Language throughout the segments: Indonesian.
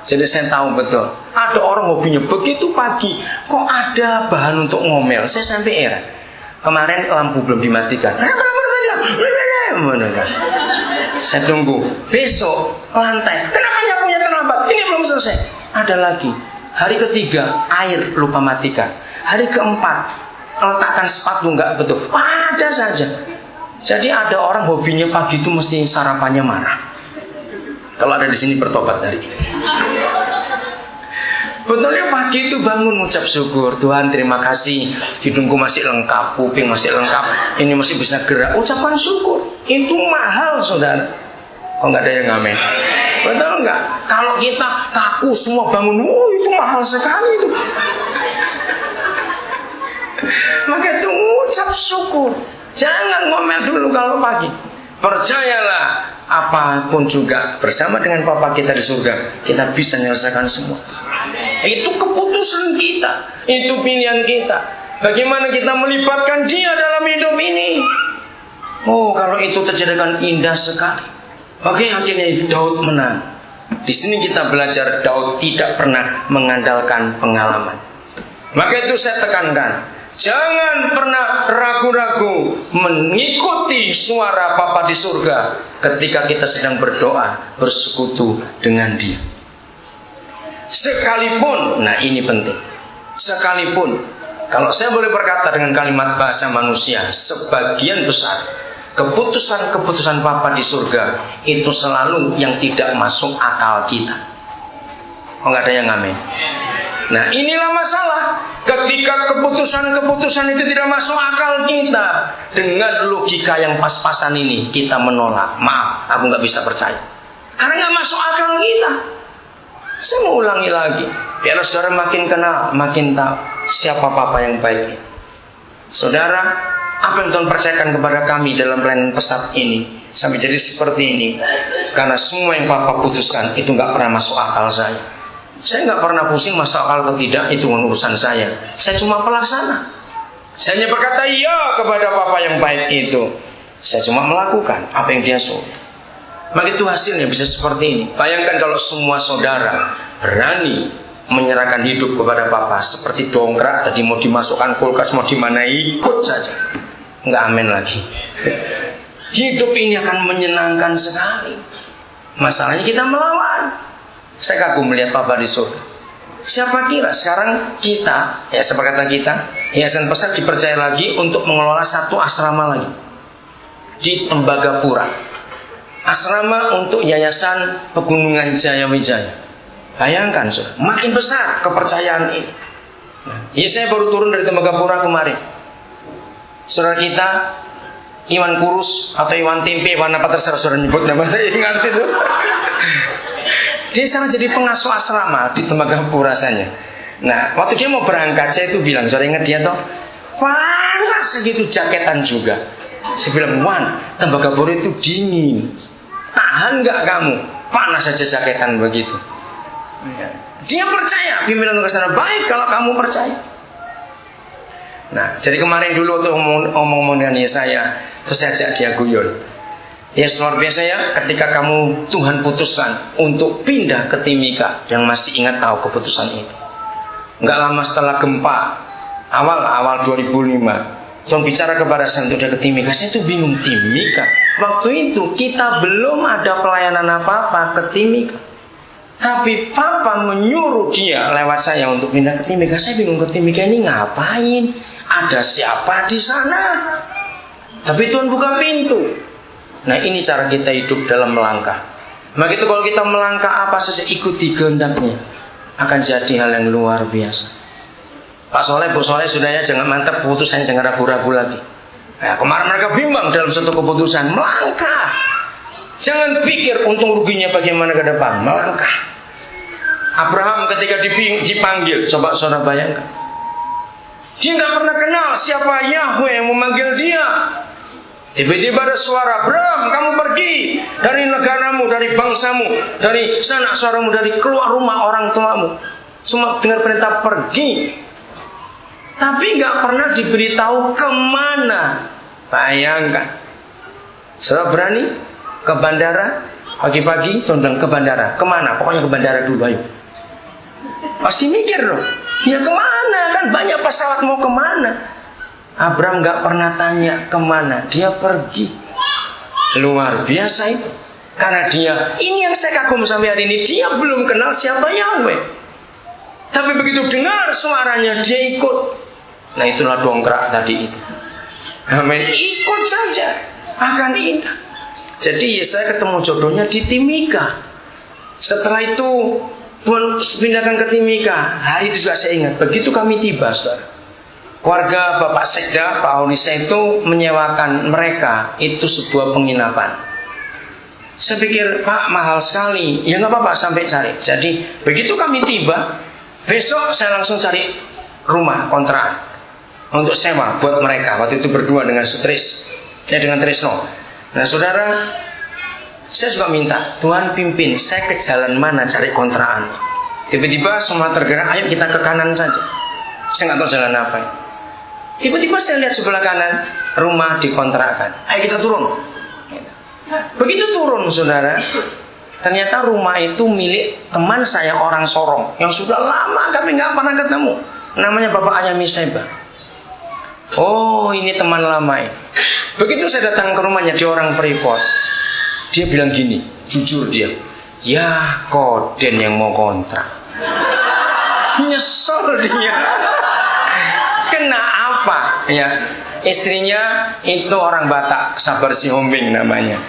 Jadi saya tahu betul, ada orang hobinya begitu pagi, kok ada bahan untuk ngomel. Saya sampai heran. Kemarin lampu belum dimatikan. Saya tunggu. Besok lantai. Kenapa nyapunya terlambat? Ini belum selesai. Ada lagi. Hari ketiga air lupa matikan. Hari keempat letakkan sepatu nggak betul. Ada saja. Jadi ada orang hobinya pagi itu mesti sarapannya marah. Kalau ada di sini bertobat dari ini. Betulnya pagi itu bangun mengucap syukur, Tuhan terima kasih, hidungku masih lengkap, kuping masih lengkap, ini masih bisa gerak. Ucapan syukur itu mahal, saudara. Oh nggak ada yang ngamen, betul nggak? Kalau kita kaku semua bangun, itu mahal sekali itu. Maka itu ucap syukur. Jangan ngomel dulu kalau pagi. Percayalah, apapun juga bersama dengan Papa kita di surga, kita bisa menyelesaikan semua. Itu keputusan kita, itu pilihan kita. Bagaimana kita melibatkan Dia dalam hidup ini? Oh, kalau itu terjadi kan indah sekali. Oke, akhirnya Daud menang. Di sini kita belajar Daud tidak pernah mengandalkan pengalaman. Maka itu saya tekankan, jangan pernah ragu-ragu mengikuti suara Papa di surga ketika kita sedang berdoa, bersekutu dengan Dia. Sekalipun, nah ini penting, sekalipun, kalau saya boleh berkata dengan kalimat bahasa manusia, sebagian besar keputusan-keputusan Papa di surga itu selalu yang tidak masuk akal kita. Oh nggak ada yang ngamen. Nah inilah masalah. Ketika keputusan-keputusan itu tidak masuk akal kita, dengan logika yang pas-pasan ini kita menolak. Maaf, aku nggak bisa percaya karena nggak masuk akal kita. Saya mau ulangi lagi, biar saudara makin kenal, makin tahu siapa Papa yang baik. Saudara, apa yang Tuhan percayakan kepada kami dalam pelayanan pesat ini sampai jadi seperti ini, karena semua yang Papa putuskan itu nggak pernah masuk akal saya. Saya nggak pernah pusing masuk akal atau tidak, itu urusan saya. Saya cuma pelaksana. Saya hanya berkata iya kepada Papa yang baik itu. Saya cuma melakukan apa yang Dia suruh. Maka itu hasilnya bisa seperti ini. Bayangkan kalau semua saudara berani menyerahkan hidup kepada Papa seperti dongkrak tadi, mau dimasukkan kulkas, mau dimana ikut saja. Nggak amin lagi. Hidup ini akan menyenangkan sekali. Masalahnya kita melawan. Saya kagum melihat Papa di surga. Siapa kira sekarang kita, ya seperti kata kita, Yayasan Pesat dipercaya lagi untuk mengelola satu asrama lagi di Tembagapura. Asrama untuk Yayasan Pegunungan Jayawijaya. Bayangkan, saudara, makin besar kepercayaan ini. Ya saya baru turun dari Tembagapura kemarin. Saudara kita Iwan Kurus atau Iwan Tempe, Iwan apa terserah saudara nyebut namanya, ingat itu. Dia sana jadi pengasuh asrama di Tembagapura rasanya. Nah, waktu dia mau berangkat, saya itu bilang, saudara ingat dia toh? Panas segitu, jaketan juga. Saya bilang, Wan, Tembagapura itu dingin. Tahan nggak kamu? Panas saja jaketan begitu. Dia percaya pimpinan ke sana baik kalau kamu percaya. Nah, jadi kemarin dulu waktu omong dengan saya, terus saya ajak dia guyon. Ya luar biasa ya, ketika kamu Tuhan putuskan untuk pindah ke Timika, yang masih ingat tahu keputusan itu. Nggak lama setelah gempa awal 2005. Tuhan bicara kepada saya untuk dia ke Timika. Saya tuh bingung, Timika. Waktu itu kita belum ada pelayanan apa-apa ke Timika. Tapi Papa menyuruh dia lewat saya untuk pindah ke Timika. Saya bingung, ke Timika ini ngapain? Ada siapa di sana? Tapi Tuhan buka pintu. Nah ini cara kita hidup dalam melangkah. Maka itu kalau kita melangkah apa saja ikuti kehendaknya, akan jadi hal yang luar biasa. Pak Soleh, Bu Soleh, sudah ya, jangan mantap keputusannya, jangan ragu-ragu lagi. Nah, kemarin mereka bimbang dalam satu keputusan, melangkah. Jangan pikir untung ruginya bagaimana ke depan, melangkah. Abraham ketika dipanggil, coba saudara bayangkan, dia nggak pernah kenal siapa Yahweh yang memanggil dia. Tiba-tiba ada suara, Abraham, kamu pergi dari negaramu, dari bangsamu, dari sanak saudaramu, dari keluar rumah orang tuamu. Cuma dengar perintah pergi, tapi nggak pernah diberitahu kemana. Bayangkan, saudara berani ke bandara, Pagi-pagi condong ke bandara. Kemana? Pokoknya ke bandara dulu ayo. Pasti mikir loh. Ya kemana? Kan banyak pesawat, mau kemana? Abraham gak pernah tanya kemana. Dia pergi. Luar biasa itu. Karena dia, ini yang saya kagum sampai hari ini, dia belum kenal siapa Yahweh. Tapi begitu dengar suaranya, dia ikut. Nah itulah dongkrak tadi itu. Amin. Ikut saja, akan indah. Jadi ya saya ketemu jodohnya di Timika. Setelah itu Tuhan pindahkan ke Timika. Hari itu juga saya ingat. Begitu kami tiba, saudara, keluarga Bapak Sekda, Pak Aulisa itu menyewakan mereka itu sebuah penginapan. Saya pikir, Pak, mahal sekali. Ya nggak apa-apa, sampai cari. Jadi begitu kami tiba, besok saya langsung cari rumah kontrakan untuk sewa buat mereka. Waktu itu berdua dengan dengan Trisno. Nah saudara, saya juga minta Tuhan pimpin saya ke jalan mana cari kontrakan. Tiba-tiba semua tergerak, ayo kita ke kanan saja. Saya nggak tahu jalan apa. Tiba-tiba saya lihat sebelah kanan rumah dikontrakan. Ayo kita turun. Begitu turun saudara, ternyata rumah itu milik teman saya orang Sorong yang sudah lama kami nggak pernah ketemu. Namanya Bapak Ayami Seba. Oh ini teman lama ini. Begitu saya datang ke rumahnya, dia orang Freeport. Dia bilang gini, jujur dia, ya Koden yang mau kontrak. Nyesel dia. Kena apa? Ya, istrinya itu orang Batak, Sabar Sihombing namanya.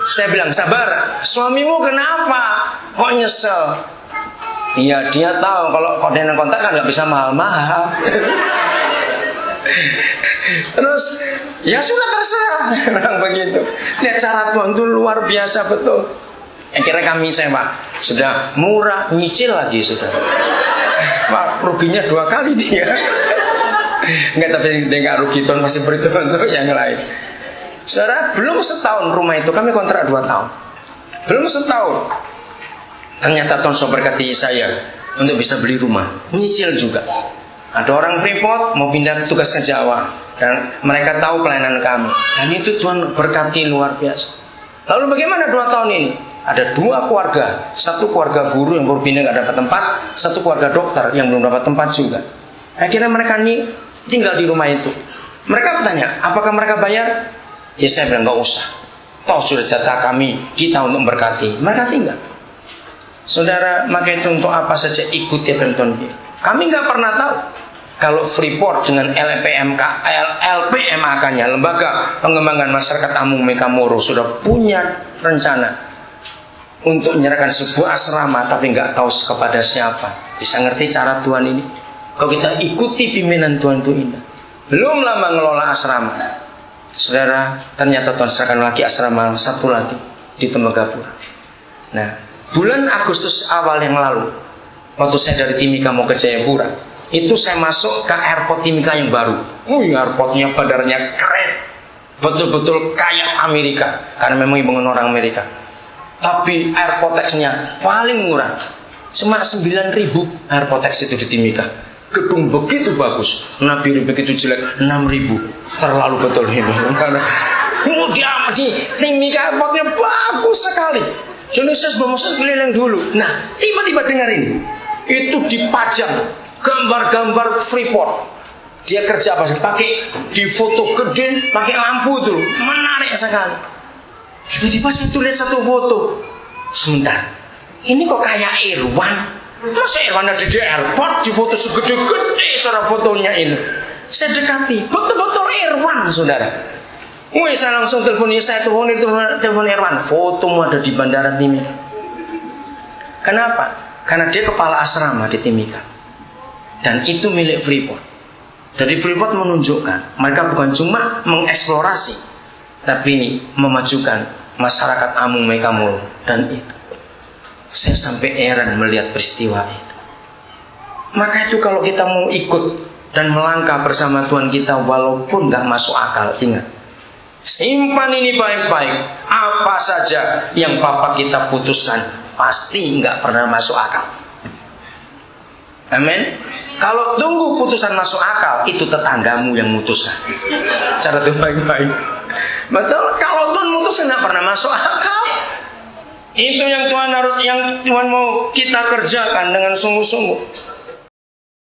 Saya bilang, Sabar, suamimu kenapa? Kok nyesel? Iya, dia tahu kalau Koden yang kontrak kan nggak bisa mahal-mahal. Terus ya sudah terserah. Orang begitu. Lihat cara Tuhan itu luar biasa betul. Akhirnya kami sewa. Sudah murah, nyicil lagi sudah. Pak, ruginya 2 kali dia. Enggak, tapi dia nggak rugi, Tuhan masih berhitung untuk yang lain. Saudara, belum setahun rumah itu kami kontrak 2 tahun. Belum setahun. Ternyata Tuhan sudah berkati saya untuk bisa beli rumah, nyicil juga. Ada orang Freeport mau pindah tugas ke Jawa dan mereka tahu pelayanan kami. Dan itu Tuhan berkati luar biasa. Lalu bagaimana 2 tahun ini? Ada 2 keluarga, 1 keluarga guru yang baru pindah nggak dapat tempat, 1 keluarga dokter yang belum dapat tempat juga. Akhirnya mereka nih tinggal di rumah itu. Mereka bertanya, apakah mereka bayar? Ya saya bilang nggak usah. Toh sudah jatah kami, kita untuk memberkati. Mereka tinggal. Saudara, maka itu untuk apa saja ikuti apa yang Tuhan bilang. Kami nggak pernah tahu kalau Freeport dengan LPMAK-nya, Lembaga Pengembangan Masyarakat Amung Mekamoro, sudah punya rencana untuk menyerahkan sebuah asrama, tapi nggak tahu kepada siapa. Bisa ngerti cara Tuhan ini? Kalau kita ikuti pimpinan Tuhan itu indah. Belum lama ngelola asrama, saudara, ternyata Tuhan serahkan lagi asrama 1 lagi di Tembagapura. Nah, bulan Agustus awal yang lalu, waktu saya dari Timika mau ke Jayapura, itu saya masuk ke airport Timika yang baru. Airportnya, bandaranya keren, betul-betul kayak Amerika, karena memang dibangun orang Amerika. Tapi airport tax-nya paling murah, cuma 9.000 airport tax itu di Timika. Gedung begitu bagus, Nabi begitu jelek, 6.000. Terlalu betul ini. Kemudian di Timika airportnya bagus sekali. Genesis Bomosan keliling dulu. Nah, tiba-tiba dengar ini, itu dipajang gambar-gambar Freeport. Dia kerja apa sih? Pakai di foto gede, pakai lampu tuh, menarik sekali. Tiba-tiba saya tulis 1 foto. Sebentar, ini kok kayak Irwan? Masa Irwan ada di airport di foto segede-gede suara fotonya ini? Saya dekati, betul-betul Irwan, saudara. Saya langsung telepon Irwan. Fotomu ada di bandara Timika. Kenapa? Karena dia kepala asrama di Timika. Dan itu milik Freeport. Jadi Freeport menunjukkan mereka bukan cuma mengeksplorasi, tapi memajukan masyarakat Amung Mekamoro. Dan itu saya sampai heran melihat peristiwa itu. Maka itu kalau kita mau ikut dan melangkah bersama Tuhan kita, walaupun gak masuk akal, ingat, simpan ini baik-baik. Apa saja yang Bapak kita putuskan pasti nggak pernah masuk akal. Amin. Kalau tunggu putusan masuk akal, itu tetanggamu yang mutuskan. Cara itu baik-baik. Betul. Kalau Tuhan mutuskan nggak pernah masuk akal, Itu yang Tuhan mau kita kerjakan dengan sungguh-sungguh.